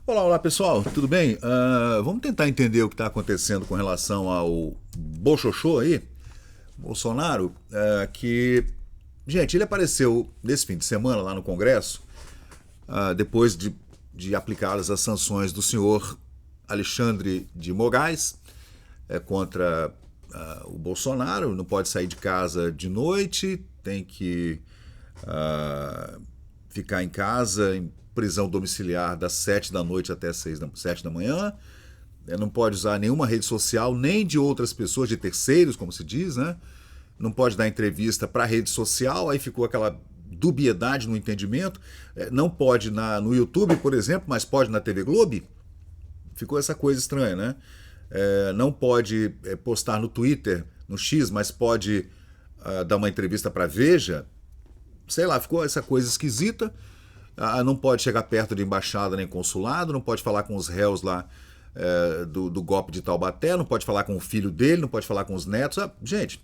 Olá, olá pessoal, tudo bem? Vamos tentar entender o que está acontecendo com relação ao Bolsochô aí, Bolsonaro, que, gente, ele apareceu nesse fim de semana lá no Congresso, depois de aplicadas as sanções do senhor Alexandre de Moraes contra o Bolsonaro, não pode sair de casa de noite, tem que ficar em casa, em prisão domiciliar das 7 da noite até 7 da manhã. Não pode usar nenhuma rede social, nem de outras pessoas, de terceiros, como se diz, né? Não pode dar entrevista para rede social, aí ficou aquela dubiedade no entendimento. Não pode no YouTube, por exemplo, mas pode na TV Globo. Ficou essa coisa estranha, né? Não pode postar no Twitter, no X, mas pode dar uma entrevista para Veja. Sei lá, ficou essa coisa esquisita. Não pode chegar perto de embaixada nem consulado, não pode falar com os réus lá do golpe de Taubaté, não pode falar com o filho dele, não pode falar com os netos. Gente,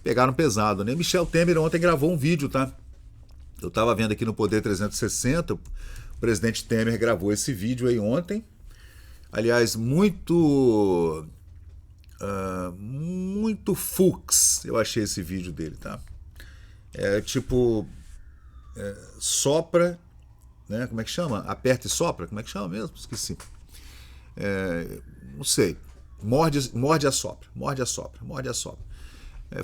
pegaram pesado, né? Michel Temer ontem gravou um vídeo, tá? Eu tava vendo aqui no Poder 360, o presidente Temer gravou esse vídeo aí ontem. Aliás, muito fux eu achei esse vídeo dele, tá? Sopra, né? Como é que chama? Aperta e sopra? Como é que chama mesmo? Esqueci. Não sei. Morde a sopra. Morde a sopra. Morde a sopra.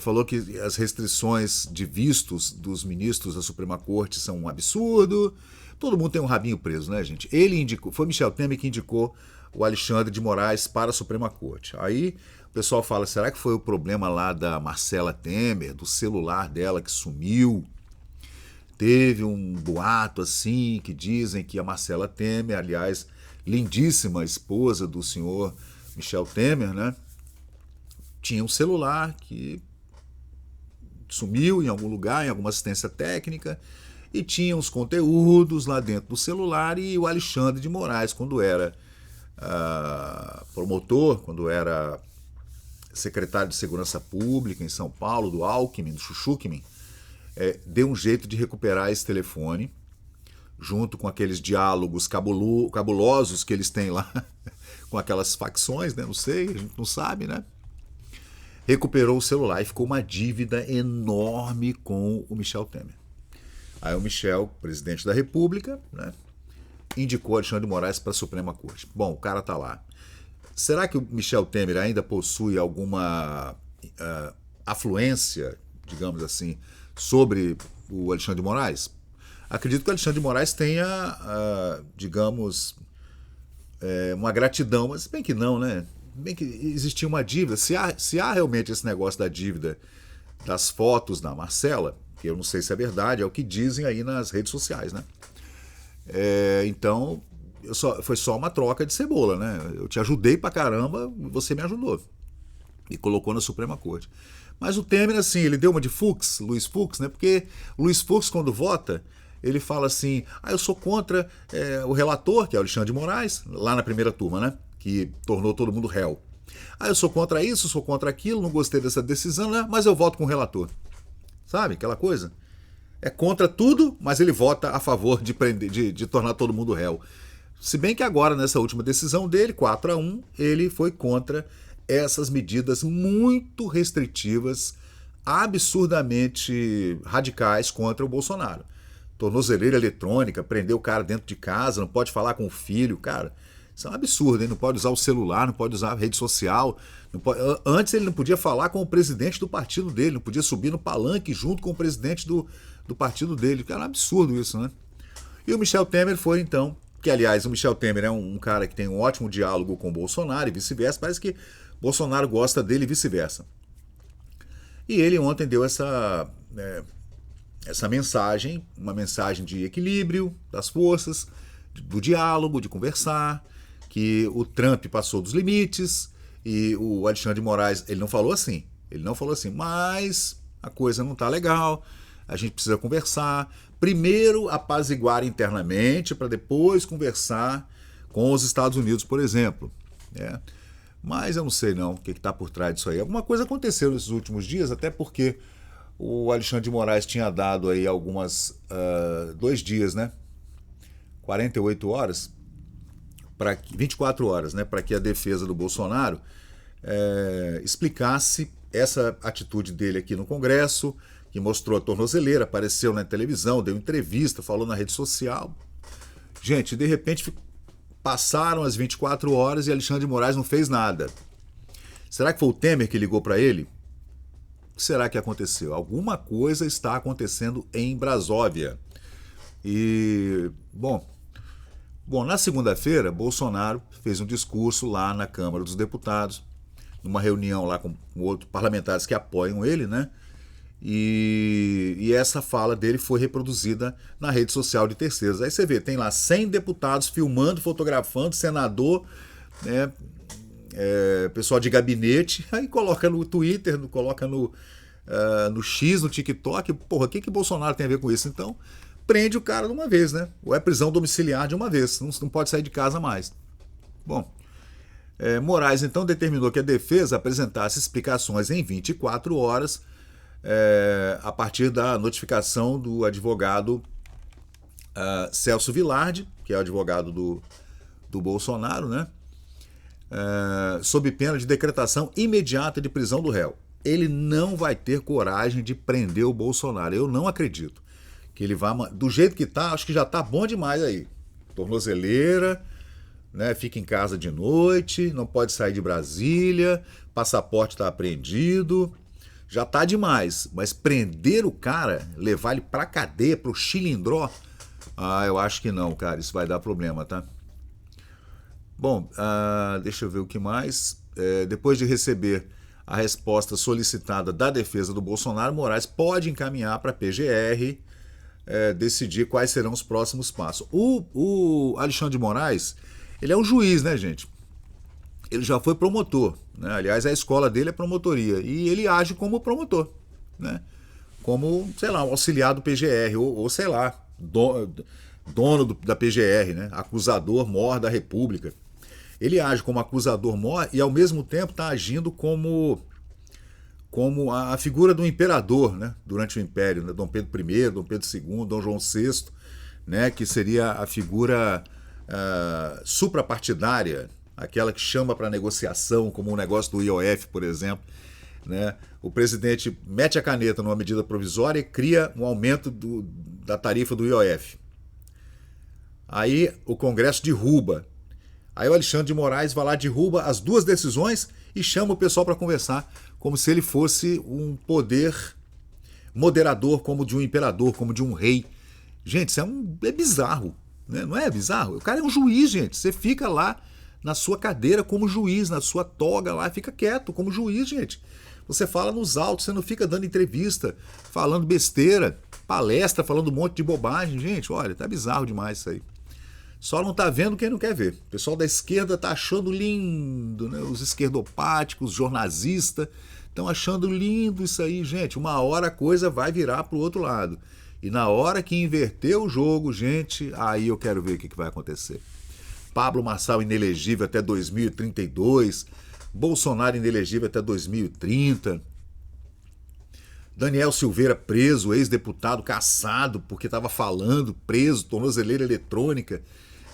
Falou que as restrições de vistos dos ministros da Suprema Corte são um absurdo. Todo mundo tem um rabinho preso, né, gente? Ele indicou, foi Michel Temer que indicou o Alexandre de Moraes para a Suprema Corte. Aí o pessoal fala, será que foi o problema lá da Marcela Temer, do celular dela que sumiu? Teve um boato assim que dizem que a Marcela Temer, aliás, lindíssima esposa do senhor Michel Temer, né, tinha um celular que sumiu em algum lugar, em alguma assistência técnica, e tinha uns conteúdos lá dentro do celular, e o Alexandre de Moraes, quando era promotor, quando era secretário de Segurança Pública em São Paulo, do Alckmin, do Chuchuquim, deu um jeito de recuperar esse telefone, junto com aqueles diálogos cabulosos que eles têm lá, com aquelas facções, né? Não sei, a gente não sabe, né? Recuperou o celular e ficou uma dívida enorme com o Michel Temer. Aí o Michel, presidente da República, né, indicou Alexandre de Moraes para a Suprema Corte. Bom, o cara tá lá. Será que o Michel Temer ainda possui alguma afluência, digamos assim, sobre o Alexandre de Moraes? Acredito que o Alexandre de Moraes tenha, digamos, uma gratidão, mas bem que não, né? Bem que existia uma dívida. Se há realmente esse negócio da dívida das fotos da Marcela, que eu não sei se é verdade, é o que dizem aí nas redes sociais, né? Então, foi só uma troca de cebola, né? Eu te ajudei pra caramba, você me ajudou. E colocou na Suprema Corte. Mas o Temer, assim, ele deu uma de Fux, Luiz Fux, né? Porque o Luiz Fux, quando vota, ele fala assim, eu sou contra o relator, que é o Alexandre de Moraes, lá na primeira turma, né? Que tornou todo mundo réu. Eu sou contra isso, sou contra aquilo, não gostei dessa decisão, né? Mas eu voto com o relator. Sabe, aquela coisa? É contra tudo, mas ele vota a favor de prender, de tornar todo mundo réu. Se bem que agora, nessa última decisão dele, 4-1, ele foi contra essas medidas muito restritivas, absurdamente radicais contra o Bolsonaro. Tornozeleira eletrônica, prender o cara dentro de casa, não pode falar com o filho, cara. Isso é um absurdo, hein? Não pode usar o celular, não pode usar a rede social. Antes ele não podia falar com o presidente do partido dele, não podia subir no palanque junto com o presidente do partido dele. Cara, é um absurdo isso, né? E o Michel Temer foi, então, que aliás o Michel Temer é um cara que tem um ótimo diálogo com o Bolsonaro e vice-versa, parece que Bolsonaro gosta dele e vice-versa. E ele ontem deu essa mensagem, uma mensagem de equilíbrio das forças, do diálogo, de conversar, que o Trump passou dos limites e o Alexandre de Moraes, ele não falou assim, mas a coisa não está legal, a gente precisa conversar, primeiro apaziguar internamente para depois conversar com os Estados Unidos, por exemplo. Mas eu não sei não o que está por trás disso aí. Alguma coisa aconteceu nesses últimos dias, até porque o Alexandre de Moraes tinha dado aí 2 dias, né? 48 horas 24 horas, né, para que a defesa do Bolsonaro explicasse essa atitude dele aqui no Congresso, que mostrou a tornozeleira, apareceu na televisão, deu entrevista, falou na rede social. Gente, de repente passaram as 24 horas e Alexandre de Moraes não fez nada. Será que foi o Temer que ligou para ele? O que será que aconteceu? Alguma coisa está acontecendo em Brasóvia. E, bom, na segunda-feira, Bolsonaro fez um discurso lá na Câmara dos Deputados, numa reunião lá com outros parlamentares que apoiam ele, né? E essa fala dele foi reproduzida na rede social de terceiros. Aí você vê, tem lá 100 deputados filmando, fotografando, senador, né, pessoal de gabinete, aí coloca no Twitter, coloca no X, no TikTok. Porra, o que Bolsonaro tem a ver com isso? Então, prende o cara de uma vez, né? Ou é prisão domiciliar de uma vez, não pode sair de casa mais. Bom, Moraes então determinou que a defesa apresentasse explicações em 24 horas a partir da notificação do advogado Celso Vilardi, que é o advogado do Bolsonaro, né? Sob pena de decretação imediata de prisão do réu. Ele não vai ter coragem de prender o Bolsonaro. Eu não acredito que ele vá... Do jeito que tá, acho que já tá bom demais aí. Tornozeleira, né? Fica em casa de noite, não pode sair de Brasília, passaporte tá apreendido. Já tá demais, mas prender o cara, levar ele pra cadeia, pro chilindró, eu acho que não, cara, isso vai dar problema, tá? Bom, deixa eu ver o que mais. Depois de receber a resposta solicitada da defesa do Bolsonaro, Moraes pode encaminhar para a PGR decidir quais serão os próximos passos. O Alexandre de Moraes, ele é um juiz, né, gente? Ele já foi promotor, né? Aliás, a escola dele é promotoria e ele age como promotor, né? Como, sei lá, um auxiliar do PGR ou sei lá, dono da PGR, né? Acusador mor da República. Ele age como acusador mor e ao mesmo tempo está agindo como a figura do imperador, né? Durante o Império, né? Dom Pedro I, Dom Pedro II, Dom João VI, né? Que seria a figura suprapartidária, aquela que chama para negociação, como o negócio do IOF, por exemplo, né? O presidente mete a caneta numa medida provisória e cria um aumento da tarifa do IOF. Aí o Congresso derruba. Aí o Alexandre de Moraes vai lá, derruba as duas decisões e chama o pessoal para conversar, como se ele fosse um poder moderador, como de um imperador, como de um rei. Gente, isso é bizarro, né? Não é bizarro? O cara é um juiz, gente. Você fica lá na sua cadeira como juiz, na sua toga lá, fica quieto como juiz, gente. Você fala nos autos, você não fica dando entrevista, falando besteira, palestra, falando um monte de bobagem. Gente, olha, tá bizarro demais isso aí. Só não tá vendo quem não quer ver. O pessoal da esquerda tá achando lindo, né? Os esquerdopáticos, os jornalistas, estão achando lindo isso aí, gente. Uma hora a coisa vai virar pro outro lado. E na hora que inverter o jogo, gente, aí eu quero ver o que vai acontecer. Pablo Marçal inelegível até 2032, Bolsonaro inelegível até 2030, Daniel Silveira preso, ex-deputado caçado porque estava falando, preso, tornozeleira eletrônica,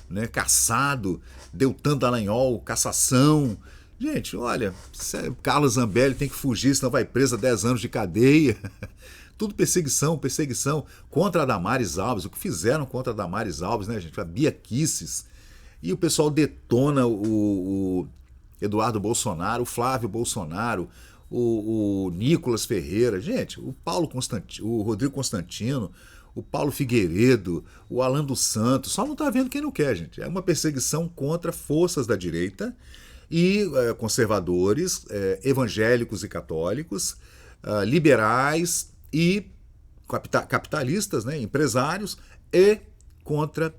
né, caçado, Deltan Dallagnol, cassação. Gente, olha, Carlos Zambelli tem que fugir, senão vai preso a 10 anos de cadeia. Tudo perseguição contra a Damares Alves, o que fizeram contra a Damares Alves, né, gente? A Bia Kicis. E o pessoal detona o Eduardo Bolsonaro, o Flávio Bolsonaro, o Nicolas Ferreira, gente, o Rodrigo Constantino, o Paulo Figueiredo, o Alan dos Santos, só não tá vendo quem não quer, gente. É uma perseguição contra forças da direita e conservadores, evangélicos e católicos, liberais e capitalistas, né, empresários, e contra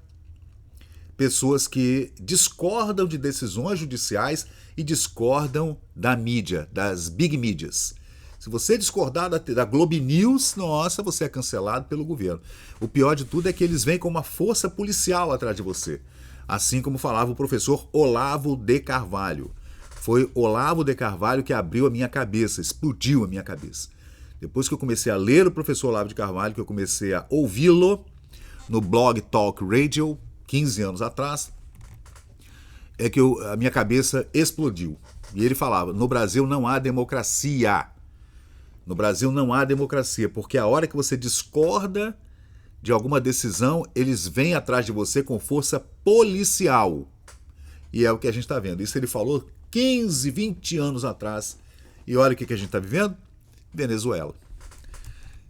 pessoas que discordam de decisões judiciais e discordam da mídia, das big mídias. Se você discordar da Globo News, nossa, você é cancelado pelo governo. O pior de tudo é que eles vêm com uma força policial atrás de você. Assim como falava o professor Olavo de Carvalho. Foi Olavo de Carvalho que abriu a minha cabeça, explodiu a minha cabeça. Depois que eu comecei a ler o professor Olavo de Carvalho, que eu comecei a ouvi-lo no Blog Talk Radio, 15 anos atrás, é que a minha cabeça explodiu. E ele falava, no Brasil não há democracia. No Brasil não há democracia, porque a hora que você discorda de alguma decisão, eles vêm atrás de você com força policial. E é o que a gente está vendo. Isso ele falou 15, 20 anos atrás. E olha o que a gente está vivendo? Venezuela.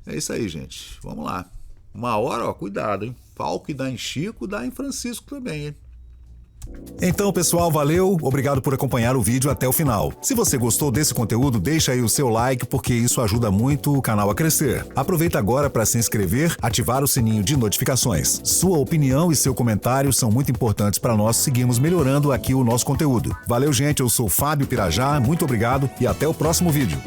É isso aí, gente. Vamos lá. Uma hora, ó, cuidado, hein? Pau que dá em Chico, dá em Francisco também, hein? Então, pessoal, valeu, obrigado por acompanhar o vídeo até o final. Se você gostou desse conteúdo, deixa aí o seu like, porque isso ajuda muito o canal a crescer. Aproveita agora para se inscrever, ativar o sininho de notificações. Sua opinião e seu comentário são muito importantes para nós seguirmos melhorando aqui o nosso conteúdo. Valeu, gente, eu sou Fábio Pirajá, muito obrigado e até o próximo vídeo.